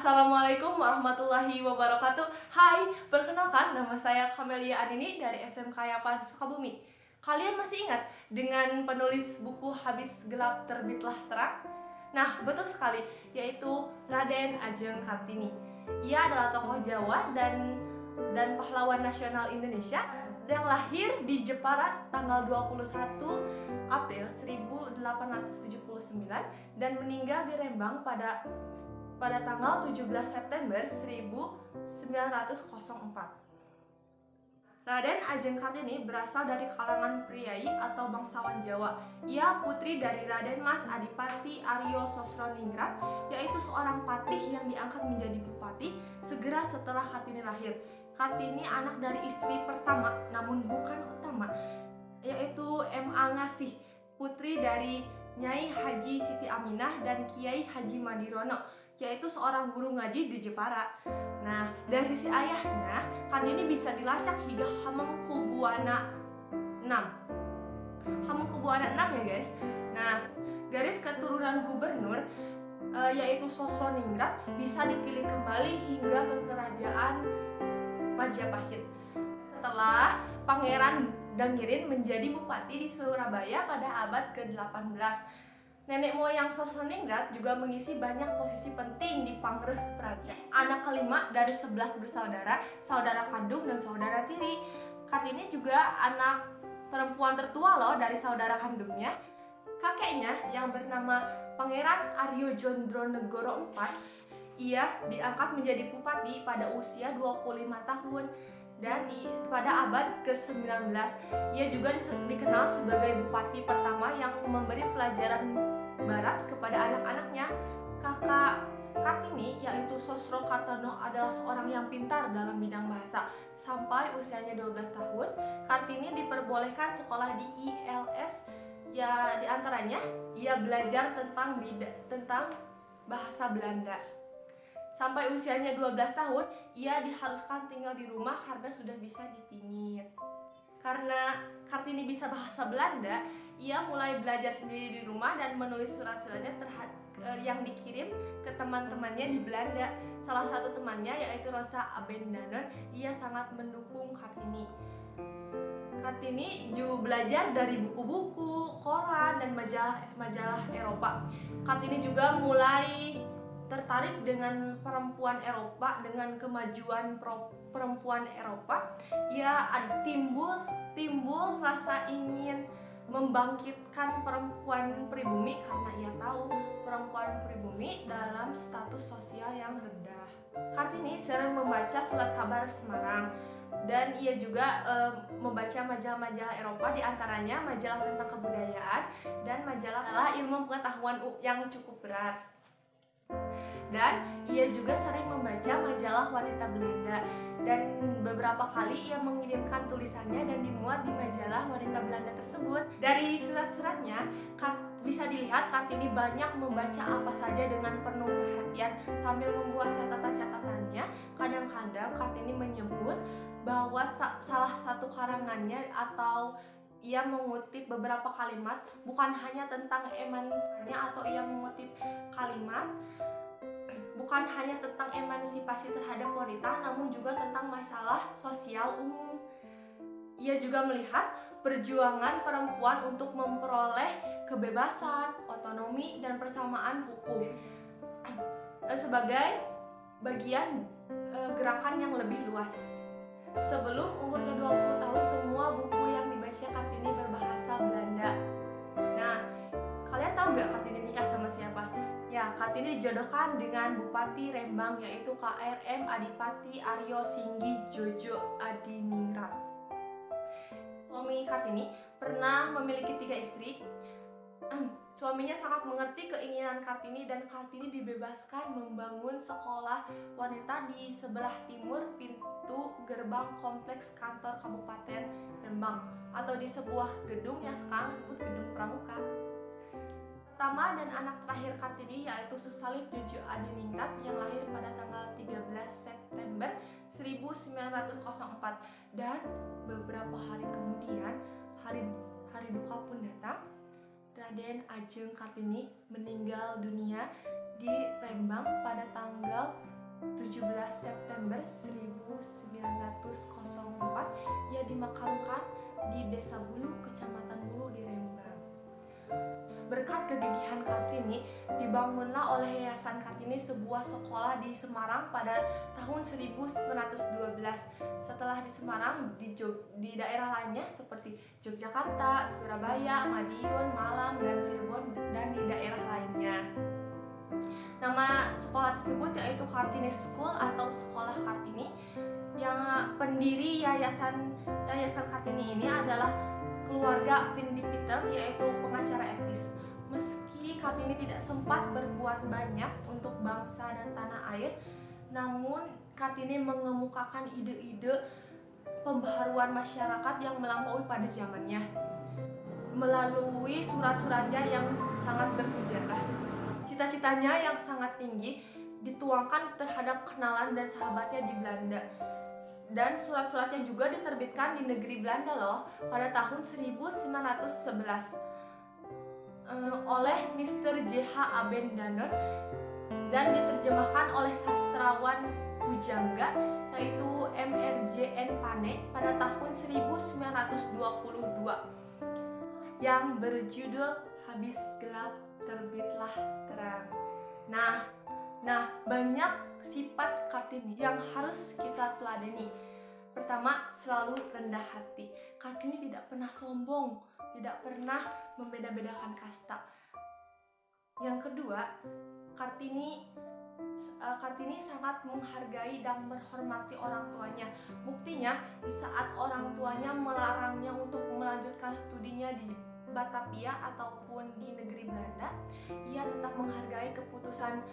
Assalamualaikum warahmatullahi wabarakatuh. Hai, perkenalkan nama saya Kamelia Adini dari SMK Yapan Sukabumi. Kalian masih ingat dengan penulis buku Habis Gelap Terbitlah Terang? Nah, betul sekali, yaitu Raden Ajeng Kartini. Ia adalah tokoh Jawa dan pahlawan nasional Indonesia yang lahir di Jepara tanggal 21 April 1879 dan meninggal di Rembang pada tanggal 17 September 1904. Raden Ajeng Kartini berasal dari kalangan priai atau bangsawan Jawa. Ia putri dari Raden Mas Adipati Aryo Sosroningrat, yaitu seorang patih yang diangkat menjadi bupati segera setelah Kartini lahir. Kartini anak dari istri pertama, namun bukan utama, yaitu M.A. Ngasih, putri dari Nyai Haji Siti Aminah dan Kiai Haji Madirono, yaitu seorang guru ngaji di Jepara. Nah, dari sisi ayahnya, Kartini bisa dilacak hingga Hamengkubuwana 6. Hamengkubuwana 6 ya guys. Nah, garis keturunan gubernur yaitu Sosroningrat bisa dipilih kembali hingga ke kerajaan Majapahit setelah Pangeran Dangirin menjadi bupati di Surabaya pada abad ke-18. Nenek moyang Sosroningrat juga mengisi banyak posisi penting di pangreh praja. Anak kelima dari 11 bersaudara, saudara kandung dan saudara tiri. Kartini juga anak perempuan tertua loh dari saudara kandungnya. Kakeknya yang bernama Pangeran Aryo Jondronegoro IV, ia diangkat menjadi bupati pada usia 25 tahun. Dan pada abad ke-19, ia juga dikenal sebagai bupati pertama yang memberi pelajaran barat kepada anak-anaknya. Kakak Kartini, yaitu Sosro Kartono, adalah seorang yang pintar dalam bidang bahasa. Sampai usianya 12 tahun, Kartini diperbolehkan sekolah di ILS. Ya, diantaranya ia belajar tentang bahasa Belanda. Sampai usianya 12 tahun, ia diharuskan tinggal di rumah karena sudah bisa dipingit. Karena Kartini bisa bahasa Belanda, ia mulai belajar sendiri di rumah dan menulis surat-suratnya yang dikirim ke teman-temannya di Belanda. Salah satu temannya yaitu Rosa Abendanon, ia sangat mendukung Kartini. Kartini juga belajar dari buku-buku, koran, dan majalah Eropa. Kartini juga mulai tertarik dengan perempuan Eropa, dengan kemajuan perempuan Eropa. Ia timbul rasa ingin membangkitkan perempuan pribumi karena ia tahu perempuan pribumi dalam status sosial yang rendah. Kartini sering membaca Surat Kabar Semarang dan ia juga membaca majalah-majalah Eropa, diantaranya majalah tentang kebudayaan dan majalah ilmu pengetahuan yang cukup berat. Dan ia juga sering membaca majalah wanita Belanda, dan beberapa kali ia mengirimkan tulisannya dan dimuat di majalah wanita Belanda tersebut. Dari surat-suratnya bisa dilihat Kartini banyak membaca apa saja dengan penuh perhatian sambil membuat catatan-catatannya. Kadang-kadang Kartini menyebut bahwa salah satu karangannya atau ia mengutip beberapa kalimat bukan hanya tentang emannya, atau ia mengutip kalimat bukan hanya tentang emansipasi terhadap wanita, namun juga tentang masalah sosial umum. Ia juga melihat perjuangan perempuan untuk memperoleh kebebasan, otonomi, dan persamaan hukum sebagai bagian gerakan yang lebih luas. Sebelum umurnya 20 tahun, semua buku yang dibaca Kartini berbahasa Belanda. Nah, kalian tahu gak Kartini nikah sama siapa? Ya, Kartini dijodohkan dengan Bupati Rembang, yaitu KRM Adipati Aryo Singgi Jojo Adiningrat. Suami Kartini pernah memiliki 3 istri. Suaminya sangat mengerti keinginan Kartini dan Kartini dibebaskan membangun sekolah wanita di sebelah timur pintu gerbang kompleks kantor Kabupaten Rembang, atau di sebuah gedung yang sekarang disebut Gedung Pramuka. Pertama dan anak terakhir Kartini yaitu Susalit Jojo Adiningrat yang lahir pada tanggal 13 September 1904, dan beberapa hari kemudian hari duka pun datang. Raden Ajeng Kartini meninggal dunia di Rembang pada tanggal 17 September 1904 ia dimakamkan di Desa Bulu, Kecamatan Bulu di Rembang. Berkat kegigihan Kartini, dibangunlah oleh Yayasan Kartini sebuah sekolah di Semarang pada tahun 1912. Setelah di Semarang, di daerah lainnya seperti Yogyakarta, Surabaya, Madiun, Malang, dan Cirebon, dan di daerah lainnya. Nama sekolah tersebut yaitu Kartini School atau Sekolah Kartini. Yang pendiri Yayasan Kartini ini adalah keluarga Vindipiter, yaitu pengacara etis. Meski Kartini tidak sempat berbuat banyak untuk bangsa dan tanah air, namun Kartini mengemukakan ide-ide pembaharuan masyarakat yang melampaui pada zamannya melalui surat-suratnya yang sangat bersejarah. Cita-citanya yang sangat tinggi dituangkan terhadap kenalan dan sahabatnya di Belanda. Dan surat-suratnya juga diterbitkan di negeri Belanda loh pada tahun 1911 oleh Mr. J.H. Abendanon dan diterjemahkan oleh sastrawan Pujangga yaitu M.R.J.N. Pane pada tahun 1922 yang berjudul Habis Gelap Terbitlah Terang. Nah, banyak sifat Kartini yang harus kita teladani. Pertama, selalu rendah hati. Kartini tidak pernah sombong, tidak pernah membeda-bedakan kasta. Yang kedua, Kartini sangat menghargai dan menghormati orang tuanya. Buktinya, di saat orang tuanya melarangnya untuk melanjutkan studinya di Batavia ataupun di negeri Belanda, ia tetap menghargai keputusan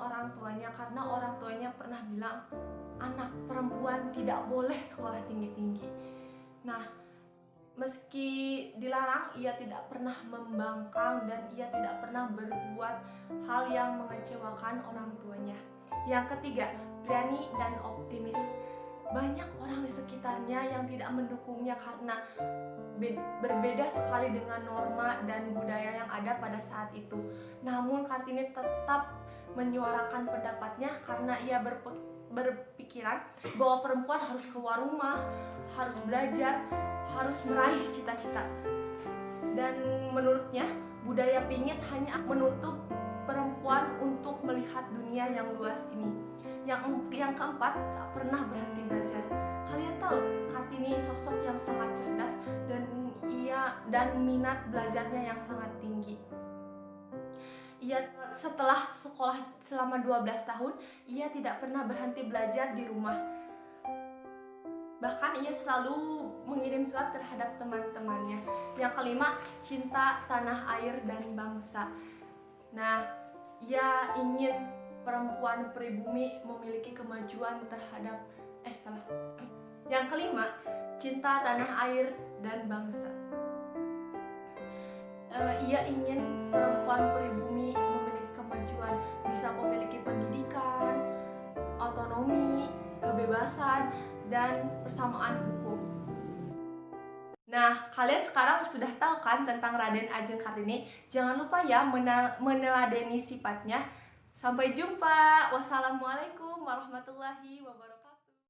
orang tuanya karena orang tuanya pernah bilang anak perempuan tidak boleh sekolah tinggi-tinggi. Nah, meski dilarang, ia tidak pernah membangkang dan ia tidak pernah berbuat hal yang mengecewakan orang tuanya. Yang ketiga, berani dan optimis. Banyak orang di sekitarnya yang tidak mendukungnya karena berbeda sekali dengan norma dan budaya yang ada pada saat itu. Namun Kartini tetap menyuarakan pendapatnya karena ia berpikiran bahwa perempuan harus keluar rumah, harus belajar, harus meraih cita-cita. Dan menurutnya, budaya pingit hanya menutup perempuan untuk melihat dunia yang luas ini. Yang keempat, tak pernah berhenti belajar. Kalian tahu, Kartini sosok yang sangat cerdas dan minat belajarnya yang sangat tinggi. Ia setelah sekolah selama 12 tahun, ia tidak pernah berhenti belajar di rumah. Bahkan ia selalu mengirim surat terhadap teman-temannya. Yang kelima, cinta tanah air dan bangsa. Nah, ia ingin perempuan pribumi memiliki kemajuan terhadap Yang kelima, cinta tanah air dan bangsa. Ia ingin perempuan pribumi memiliki kemajuan, bisa memiliki pendidikan, otonomi, kebebasan, dan persamaan hukum. Nah, kalian sekarang sudah tahu kan tentang Raden Ajeng Kartini? Jangan lupa ya meneladani sifatnya. Sampai jumpa. Wassalamualaikum warahmatullahi wabarakatuh.